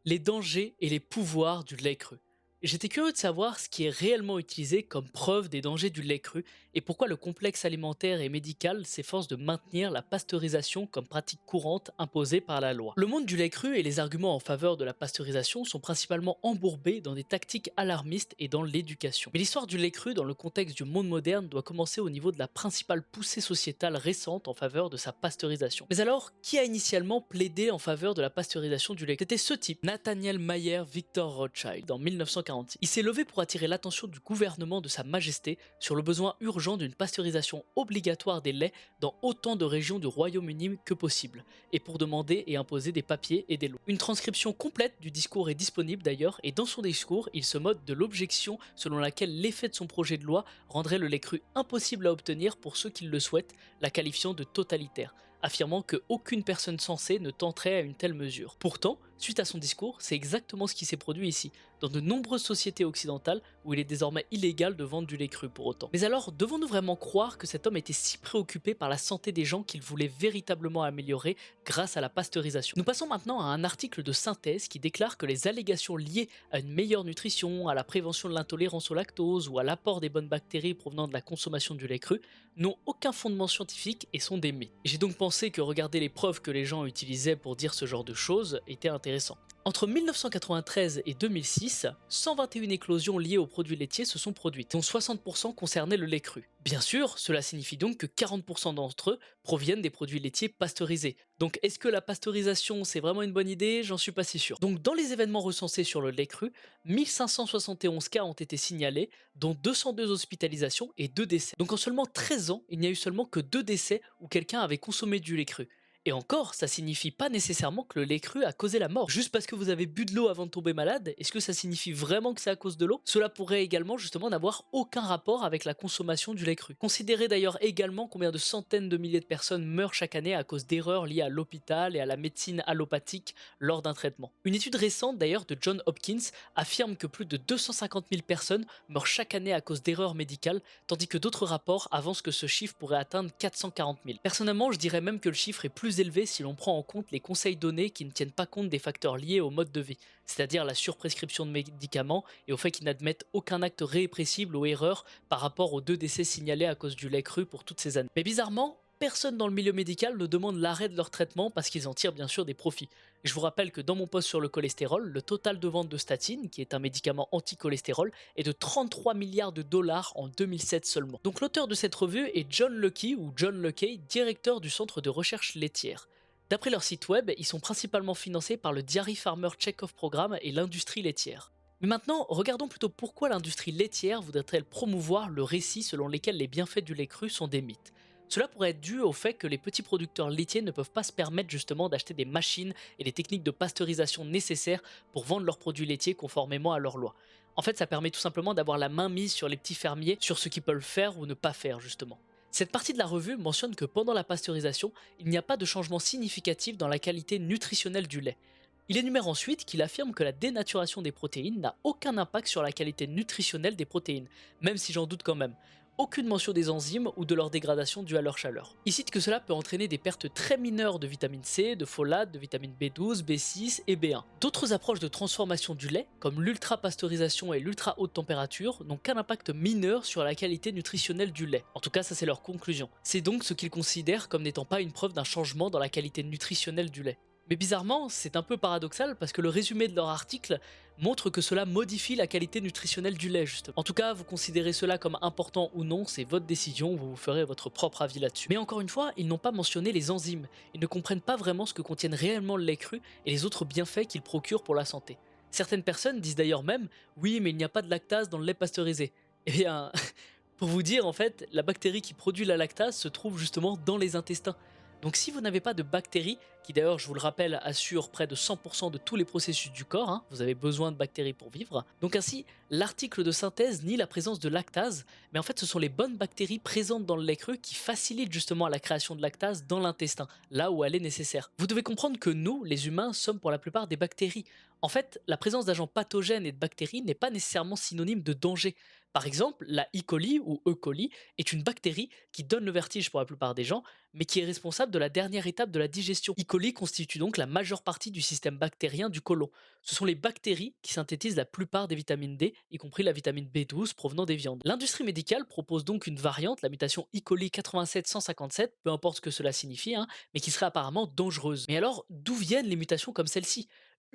Les dangers et les pouvoirs du lait cru. J'étais curieux de savoir ce qui est réellement utilisé comme preuve des dangers du lait cru et pourquoi le complexe alimentaire et médical s'efforce de maintenir la pasteurisation comme pratique courante imposée par la loi. Le monde du lait cru et les arguments en faveur de la pasteurisation sont principalement embourbés dans des tactiques alarmistes et dans l'éducation. Mais l'histoire du lait cru dans le contexte du monde moderne doit commencer au niveau de la principale poussée sociétale récente en faveur de sa pasteurisation. Mais alors, qui a initialement plaidé en faveur de la pasteurisation du lait? C'était ce type, Nathaniel Mayer Victor Rothschild, en 1946. Il s'est levé pour attirer l'attention du gouvernement de Sa Majesté sur le besoin urgent d'une pasteurisation obligatoire des laits dans autant de régions du Royaume-Uni que possible, et pour demander et imposer des papiers et des lois. Une transcription complète du discours est disponible d'ailleurs, et dans son discours, il se moque de l'objection selon laquelle l'effet de son projet de loi rendrait le lait cru impossible à obtenir pour ceux qui le souhaitent, la qualifiant de totalitaire, affirmant qu'aucune personne sensée ne tenterait à une telle mesure. Pourtant, suite à son discours, c'est exactement ce qui s'est produit ici, dans de nombreuses sociétés occidentales où il est désormais illégal de vendre du lait cru pour autant. Mais alors, devons-nous vraiment croire que cet homme était si préoccupé par la santé des gens qu'il voulait véritablement améliorer grâce à la pasteurisation? Nous passons maintenant à un article de synthèse qui déclare que les allégations liées à une meilleure nutrition, à la prévention de l'intolérance au lactose ou à l'apport des bonnes bactéries provenant de la consommation du lait cru n'ont aucun fondement scientifique et sont des mythes. J'ai donc pensé que regarder les preuves que les gens utilisaient pour dire ce genre de choses était intéressant. Entre 1993 et 2006, 121 éclosions liées aux produits laitiers se sont produites, dont 60% concernaient le lait cru. Bien sûr, cela signifie donc que 40% d'entre eux proviennent des produits laitiers pasteurisés. Donc est-ce que la pasteurisation c'est vraiment une bonne idée? J'en suis pas si sûr. Donc dans les événements recensés sur le lait cru, 1571 cas ont été signalés, dont 202 hospitalisations et 2 décès. Donc en seulement 13 ans, il n'y a eu seulement que 2 décès où quelqu'un avait consommé du lait cru. Et encore, ça signifie pas nécessairement que le lait cru a causé la mort. Juste parce que vous avez bu de l'eau avant de tomber malade, est-ce que ça signifie vraiment que c'est à cause de l'eau? Cela pourrait également justement n'avoir aucun rapport avec la consommation du lait cru. Considérez d'ailleurs également combien de centaines de milliers de personnes meurent chaque année à cause d'erreurs liées à l'hôpital et à la médecine allopathique lors d'un traitement. Une étude récente d'ailleurs de John Hopkins affirme que plus de 250 000 personnes meurent chaque année à cause d'erreurs médicales, tandis que d'autres rapports avancent que ce chiffre pourrait atteindre 440 000. Personnellement, je dirais même que le chiffre est plus élevé si l'on prend en compte les conseils donnés qui ne tiennent pas compte des facteurs liés au mode de vie, c'est-à-dire la surprescription de médicaments et au fait qu'ils n'admettent aucun acte répressible ou erreur par rapport aux 2 décès signalés à cause du lait cru pour toutes ces années. Mais bizarrement, personne dans le milieu médical ne demande l'arrêt de leur traitement parce qu'ils en tirent bien sûr des profits. Je vous rappelle que dans mon post sur le cholestérol, le total de vente de statine, qui est un médicament anti-cholestérol, est de 33 milliards de dollars en 2007 seulement. Donc l'auteur de cette revue est John Luckey ou John Luckey, directeur du centre de recherche laitière. D'après leur site web, ils sont principalement financés par le Dairy Farmer Check-off Programme et l'industrie laitière. Mais maintenant, regardons plutôt pourquoi l'industrie laitière voudrait-elle promouvoir le récit selon lequel les bienfaits du lait cru sont des mythes. Cela pourrait être dû au fait que les petits producteurs laitiers ne peuvent pas se permettre justement d'acheter des machines et des techniques de pasteurisation nécessaires pour vendre leurs produits laitiers conformément à leurs lois. En fait, ça permet tout simplement d'avoir la main mise sur les petits fermiers, sur ce qu'ils peuvent faire ou ne pas faire justement. Cette partie de la revue mentionne que pendant la pasteurisation, il n'y a pas de changement significatif dans la qualité nutritionnelle du lait. Il énumère ensuite qu'il affirme que la dénaturation des protéines n'a aucun impact sur la qualité nutritionnelle des protéines, même si j'en doute quand même. Aucune mention des enzymes ou de leur dégradation due à leur chaleur. Il cite que cela peut entraîner des pertes très mineures de vitamine C, de folate, de vitamine B12, B6 et B1. D'autres approches de transformation du lait, comme l'ultra-pasteurisation et l'ultra haute température, n'ont qu'un impact mineur sur la qualité nutritionnelle du lait. En tout cas, ça c'est leur conclusion. C'est donc ce qu'ils considèrent comme n'étant pas une preuve d'un changement dans la qualité nutritionnelle du lait. Mais bizarrement, c'est un peu paradoxal parce que le résumé de leur article montre que cela modifie la qualité nutritionnelle du lait justement. En tout cas, vous considérez cela comme important ou non, c'est votre décision, vous ferez votre propre avis là-dessus. Mais encore une fois, ils n'ont pas mentionné les enzymes, ils ne comprennent pas vraiment ce que contiennent réellement le lait cru et les autres bienfaits qu'il procure pour la santé. Certaines personnes disent d'ailleurs même, oui mais il n'y a pas de lactase dans le lait pasteurisé. Eh bien, pour vous dire en fait, la bactérie qui produit la lactase se trouve justement dans les intestins. Donc si vous n'avez pas de bactéries, qui d'ailleurs je vous le rappelle assurent près de 100% de tous les processus du corps, vous avez besoin de bactéries pour vivre, donc ainsi l'article de synthèse nie la présence de lactase, mais en fait ce sont les bonnes bactéries présentes dans le lait cru qui facilitent justement la création de lactase dans l'intestin, là où elle est nécessaire. Vous devez comprendre que nous, les humains, sommes pour la plupart des bactéries. En fait, la présence d'agents pathogènes et de bactéries n'est pas nécessairement synonyme de danger. Par exemple, la E. coli ou E. coli est une bactérie qui donne le vertige pour la plupart des gens, mais qui est responsable de la dernière étape de la digestion. E. coli constitue donc la majeure partie du système bactérien du côlon. Ce sont les bactéries qui synthétisent la plupart des vitamines D, y compris la vitamine B12 provenant des viandes. L'industrie médicale propose donc une variante, la mutation E. coli 87157, peu importe ce que cela signifie, mais qui serait apparemment dangereuse. Mais alors, d'où viennent les mutations comme celle-ci?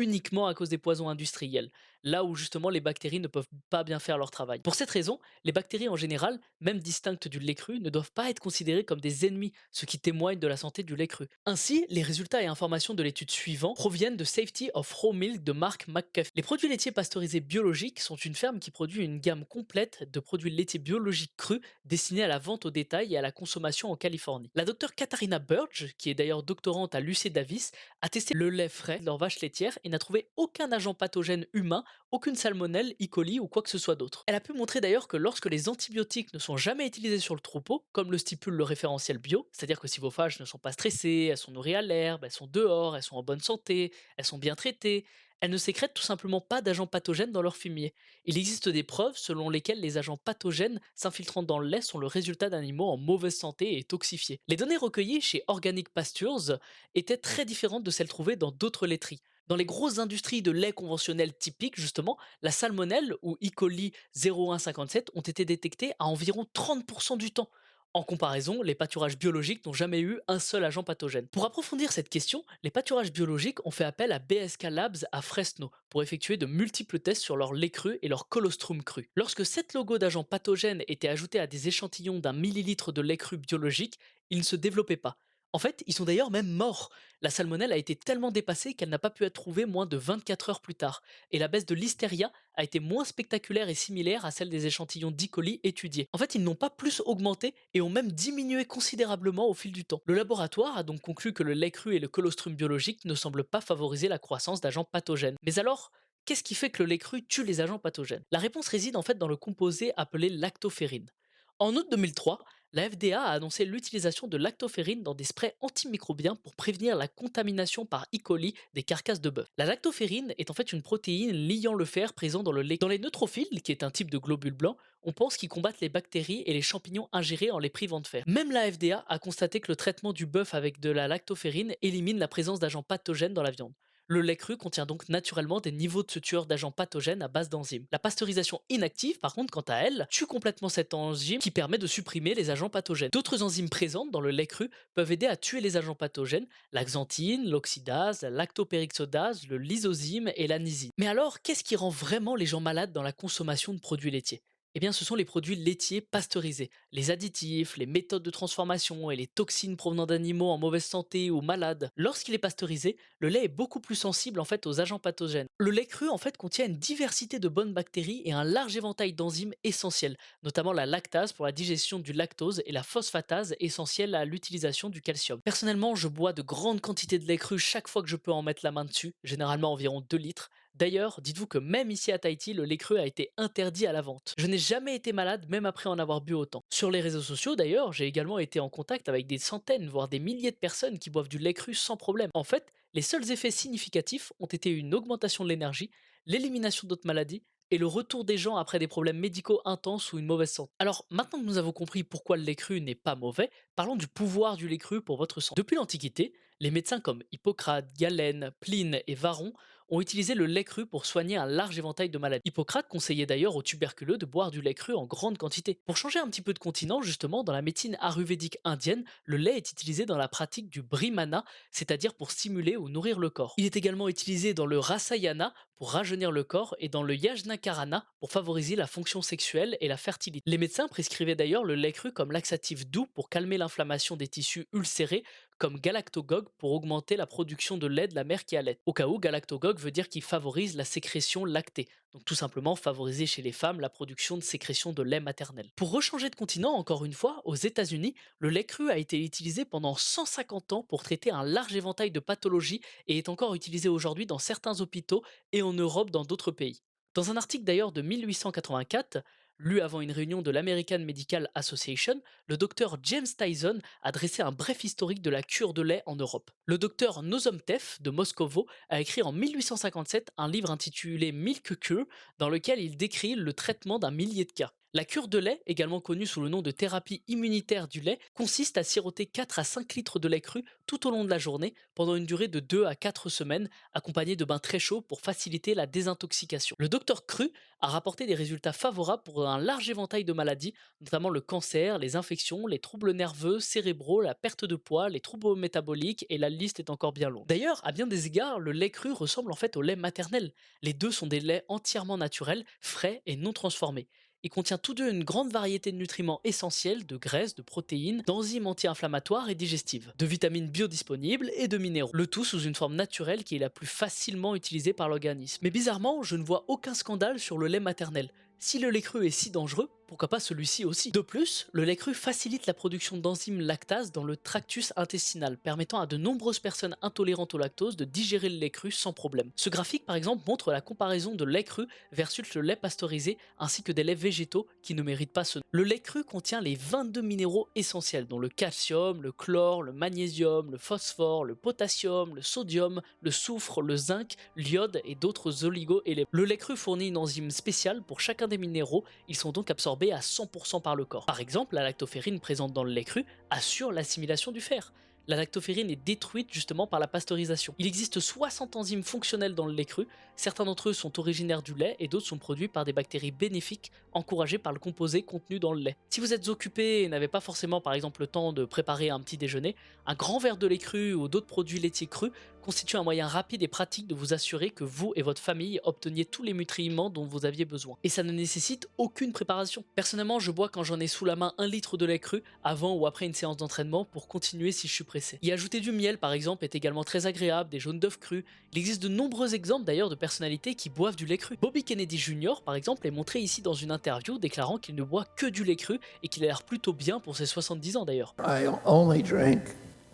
Uniquement à cause des poisons industriels, là où justement les bactéries ne peuvent pas bien faire leur travail. Pour cette raison, les bactéries en général, même distinctes du lait cru, ne doivent pas être considérées comme des ennemis, ce qui témoigne de la santé du lait cru. Ainsi, les résultats et informations de l'étude suivante proviennent de Safety of Raw Milk de Mark McCaffrey. Les produits laitiers pasteurisés biologiques sont une ferme qui produit une gamme complète de produits laitiers biologiques crus destinés à la vente au détail et à la consommation en Californie. La docteure Katharina Burge, qui est d'ailleurs doctorante à l'UC Davis, a testé le lait frais de leurs vaches laitières et n'a trouvé aucun agent pathogène humain, aucune salmonelle, E. coli ou quoi que ce soit d'autre. Elle a pu montrer d'ailleurs que lorsque les antibiotiques ne sont jamais utilisés sur le troupeau, comme le stipule le référentiel bio, c'est-à-dire que si vos vaches ne sont pas stressées, elles sont nourries à l'herbe, elles sont dehors, elles sont en bonne santé, elles sont bien traitées, elles ne sécrètent tout simplement pas d'agents pathogènes dans leur fumier. Il existe des preuves selon lesquelles les agents pathogènes s'infiltrant dans le lait sont le résultat d'animaux en mauvaise santé et toxifiés. Les données recueillies chez Organic Pastures étaient très différentes de celles trouvées dans d'autres laiteries. Dans les grosses industries de lait conventionnel typiques, justement, la salmonelle ou E. coli 0157 ont été détectées à environ 30% du temps. En comparaison, les pâturages biologiques n'ont jamais eu un seul agent pathogène. Pour approfondir cette question, les pâturages biologiques ont fait appel à BSK Labs à Fresno pour effectuer de multiples tests sur leur lait cru et leur colostrum cru. Lorsque 7 logos d'agents pathogènes étaient ajoutés à des échantillons d'un millilitre de lait cru biologique, ils ne se développaient pas. En fait, ils sont d'ailleurs même morts. La salmonelle a été tellement dépassée qu'elle n'a pas pu être trouvée moins de 24 heures plus tard. Et la baisse de l'hystéria a été moins spectaculaire et similaire à celle des échantillons d'E. coli étudiés. En fait, ils n'ont pas plus augmenté et ont même diminué considérablement au fil du temps. Le laboratoire a donc conclu que le lait cru et le colostrum biologique ne semblent pas favoriser la croissance d'agents pathogènes. Mais alors, qu'est-ce qui fait que le lait cru tue les agents pathogènes? La réponse réside en fait dans le composé appelé lactoferrine. En août 2003, la FDA a annoncé l'utilisation de lactoferrine dans des sprays antimicrobiens pour prévenir la contamination par E. coli des carcasses de bœuf. La lactoferrine est en fait une protéine liant le fer présent dans le lait. Dans les neutrophiles, qui est un type de globule blanc, on pense qu'ils combattent les bactéries et les champignons ingérés en les privant de fer. Même la FDA a constaté que le traitement du bœuf avec de la lactoferrine élimine la présence d'agents pathogènes dans la viande. Le lait cru contient donc naturellement des niveaux de ce tueur d'agents pathogènes à base d'enzymes. La pasteurisation inactive, par contre, quant à elle, tue complètement cette enzyme qui permet de supprimer les agents pathogènes. D'autres enzymes présentes dans le lait cru peuvent aider à tuer les agents pathogènes, la xanthine, l'oxydase, la lactopéroxydase, le lysozyme et l'anisine. Mais alors, qu'est-ce qui rend vraiment les gens malades dans la consommation de produits laitiers? Eh bien, ce sont les produits laitiers pasteurisés. Les additifs, les méthodes de transformation et les toxines provenant d'animaux en mauvaise santé ou malades. Lorsqu'il est pasteurisé, le lait est beaucoup plus sensible en fait aux agents pathogènes. Le lait cru en fait contient une diversité de bonnes bactéries et un large éventail d'enzymes essentielles, notamment la lactase pour la digestion du lactose et la phosphatase essentielle à l'utilisation du calcium. Personnellement, je bois de grandes quantités de lait cru chaque fois que je peux en mettre la main dessus, généralement environ 2 litres. D'ailleurs, dites-vous que même ici à Tahiti, le lait cru a été interdit à la vente. Je n'ai jamais été malade, même après en avoir bu autant. Sur les réseaux sociaux, d'ailleurs, j'ai également été en contact avec des centaines, voire des milliers de personnes qui boivent du lait cru sans problème. En fait, les seuls effets significatifs ont été une augmentation de l'énergie, l'élimination d'autres maladies et le retour des gens après des problèmes médicaux intenses ou une mauvaise santé. Alors, maintenant que nous avons compris pourquoi le lait cru n'est pas mauvais, parlons du pouvoir du lait cru pour votre santé. Depuis l'Antiquité, les médecins comme Hippocrate, Galène, Pline et Varron ont utilisé le lait cru pour soigner un large éventail de maladies. Hippocrate conseillait d'ailleurs aux tuberculeux de boire du lait cru en grande quantité. Pour changer un petit peu de continent, justement, dans la médecine ayurvédique indienne, le lait est utilisé dans la pratique du brahmana, c'est-à-dire pour stimuler ou nourrir le corps. Il est également utilisé dans le rasayana pour rajeunir le corps et dans le yajnakarana pour favoriser la fonction sexuelle et la fertilité. Les médecins prescrivaient d'ailleurs le lait cru comme laxatif doux pour calmer l'inflammation des tissus ulcérés, comme galactogogue pour augmenter la production de lait de la mère qui allait. Au cas où, galactogogue veut dire qu'il favorise la sécrétion lactée, donc tout simplement favoriser chez les femmes la production de sécrétion de lait maternel. Pour rechanger de continent, encore une fois, aux États-Unis, le lait cru a été utilisé pendant 150 ans pour traiter un large éventail de pathologies et est encore utilisé aujourd'hui dans certains hôpitaux et en Europe dans d'autres pays. Dans un article d'ailleurs de 1884, lu avant une réunion de l'American Medical Association, le docteur James Tyson a dressé un bref historique de la cure de lait en Europe. Le docteur Nozom Tef de Moscovo a écrit en 1857 un livre intitulé Milk Cure, dans lequel il décrit le traitement d'un millier de cas. La cure de lait, également connue sous le nom de thérapie immunitaire du lait, consiste à siroter 4 à 5 litres de lait cru tout au long de la journée pendant une durée de 2 à 4 semaines, accompagnée de bains très chauds pour faciliter la désintoxication. Le docteur Cru a rapporté des résultats favorables pour un large éventail de maladies, notamment le cancer, les infections, les troubles nerveux, cérébraux, la perte de poids, les troubles métaboliques, et la liste est encore bien longue. D'ailleurs, à bien des égards, le lait cru ressemble en fait au lait maternel. Les deux sont des laits entièrement naturels, frais et non transformés. Il contient tous deux une grande variété de nutriments essentiels, de graisses, de protéines, d'enzymes anti-inflammatoires et digestives, de vitamines biodisponibles et de minéraux. Le tout sous une forme naturelle qui est la plus facilement utilisée par l'organisme. Mais bizarrement, je ne vois aucun scandale sur le lait maternel. Si le lait cru est si dangereux, pourquoi pas celui-ci aussi? De plus, le lait cru facilite la production d'enzymes lactase dans le tractus intestinal, permettant à de nombreuses personnes intolérantes au lactose de digérer le lait cru sans problème. Ce graphique par exemple montre la comparaison de lait cru versus le lait pasteurisé ainsi que des laits végétaux qui ne méritent pas ce nom. Le lait cru contient les 22 minéraux essentiels dont le calcium, le chlore, le magnésium, le phosphore, le potassium, le sodium, le soufre, le zinc, l'iode et d'autres oligo-éléments. Le lait cru fournit une enzyme spéciale pour chacun des minéraux, ils sont donc absorbés à 100% par le corps. Par exemple, la lactoferrine présente dans le lait cru assure l'assimilation du fer. La lactoferrine est détruite justement par la pasteurisation. Il existe 60 enzymes fonctionnelles dans le lait cru, certains d'entre eux sont originaires du lait et d'autres sont produits par des bactéries bénéfiques encouragées par le composé contenu dans le lait. Si vous êtes occupé et n'avez pas forcément par exemple le temps de préparer un petit déjeuner, un grand verre de lait cru ou d'autres produits laitiers crus constitue un moyen rapide et pratique de vous assurer que vous et votre famille obteniez tous les nutriments dont vous aviez besoin. Et ça ne nécessite aucune préparation. Personnellement, je bois quand j'en ai sous la main 1 litre de lait cru avant ou après une séance d'entraînement pour continuer si je suis pressé. Y ajouter du miel par exemple est également très agréable, des jaunes d'œufs crus. Il existe de nombreux exemples d'ailleurs de personnalités qui boivent du lait cru. Bobby Kennedy Jr. par exemple est montré ici dans une interview déclarant qu'il ne boit que du lait cru et qu'il a l'air plutôt bien pour ses 70 ans d'ailleurs. I only drink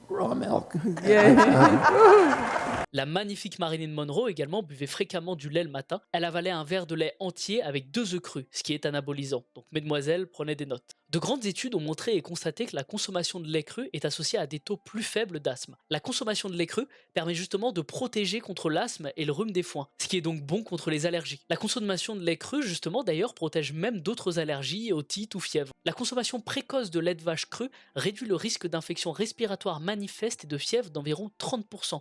raw milk. La magnifique Marilyn Monroe également buvait fréquemment du lait le matin. Elle avalait un verre de lait entier avec 2 œufs crus, ce qui est anabolisant. Donc mesdemoiselles, prenez des notes. De grandes études ont montré et constaté que la consommation de lait cru est associée à des taux plus faibles d'asthme. La consommation de lait cru permet justement de protéger contre l'asthme et le rhume des foins, ce qui est donc bon contre les allergies. La consommation de lait cru justement d'ailleurs protège même d'autres allergies, otites ou fièvre. La consommation précoce de lait de vache cru réduit le risque d'infection respiratoire manifeste et de fièvre d'environ 30%.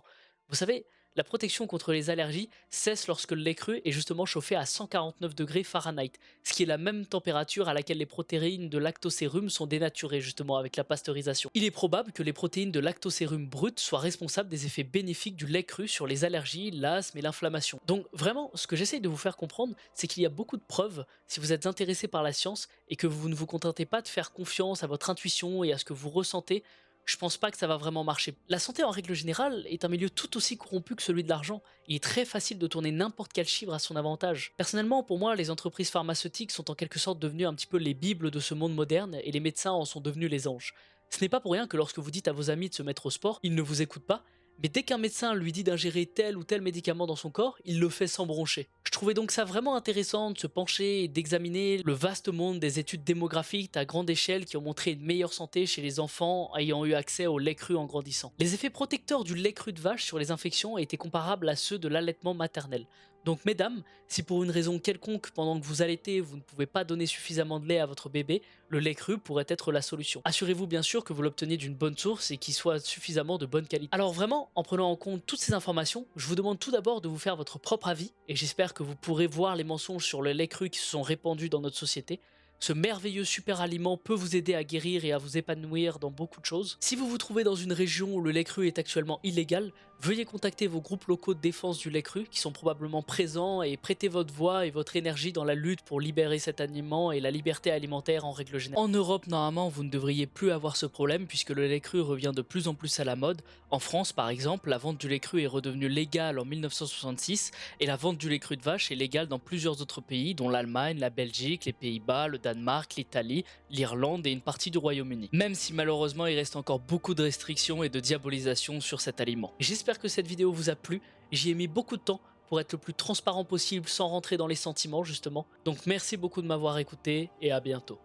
Vous savez, la protection contre les allergies cesse lorsque le lait cru est justement chauffé à 149 degrés Fahrenheit, ce qui est la même température à laquelle les protéines de lactosérum sont dénaturées justement avec la pasteurisation. Il est probable que les protéines de lactosérum brut soient responsables des effets bénéfiques du lait cru sur les allergies, l'asthme et l'inflammation. Donc vraiment, ce que j'essaye de vous faire comprendre, c'est qu'il y a beaucoup de preuves, si vous êtes intéressé par la science et que vous ne vous contentez pas de faire confiance à votre intuition et à ce que vous ressentez, je pense pas que ça va vraiment marcher. La santé en règle générale est un milieu tout aussi corrompu que celui de l'argent. Il est très facile de tourner n'importe quel chiffre à son avantage. Personnellement, pour moi, les entreprises pharmaceutiques sont en quelque sorte devenues un petit peu les bibles de ce monde moderne et les médecins en sont devenus les anges. Ce n'est pas pour rien que lorsque vous dites à vos amis de se mettre au sport, ils ne vous écoutent pas, mais dès qu'un médecin lui dit d'ingérer tel ou tel médicament dans son corps, il le fait sans broncher. Je trouvais donc ça vraiment intéressant de se pencher et d'examiner le vaste monde des études démographiques à grande échelle qui ont montré une meilleure santé chez les enfants ayant eu accès au lait cru en grandissant. Les effets protecteurs du lait cru de vache sur les infections étaient comparables à ceux de l'allaitement maternel. Donc mesdames, si pour une raison quelconque pendant que vous allaitez vous ne pouvez pas donner suffisamment de lait à votre bébé, le lait cru pourrait être la solution. Assurez-vous bien sûr que vous l'obtenez d'une bonne source et qu'il soit suffisamment de bonne qualité. Alors vraiment, en prenant en compte toutes ces informations, je vous demande tout d'abord de vous faire votre propre avis et j'espère que vous pourrez voir les mensonges sur le lait cru qui se sont répandus dans notre société. Ce merveilleux super aliment peut vous aider à guérir et à vous épanouir dans beaucoup de choses. Si vous vous trouvez dans une région où le lait cru est actuellement illégal, veuillez contacter vos groupes locaux de défense du lait cru qui sont probablement présents et prêtez votre voix et votre énergie dans la lutte pour libérer cet aliment et la liberté alimentaire en règle générale. En Europe, normalement, vous ne devriez plus avoir ce problème puisque le lait cru revient de plus en plus à la mode. En France, par exemple, la vente du lait cru est redevenue légale en 1966 et la vente du lait cru de vache est légale dans plusieurs autres pays dont l'Allemagne, la Belgique, les Pays-Bas, le Danemark, l'Italie, l'Irlande et une partie du Royaume-Uni. Même si malheureusement il reste encore beaucoup de restrictions et de diabolisation sur cet aliment. J'espère que cette vidéo vous a plu, j'y ai mis beaucoup de temps pour être le plus transparent possible sans rentrer dans les sentiments justement. Donc merci beaucoup de m'avoir écouté et à bientôt.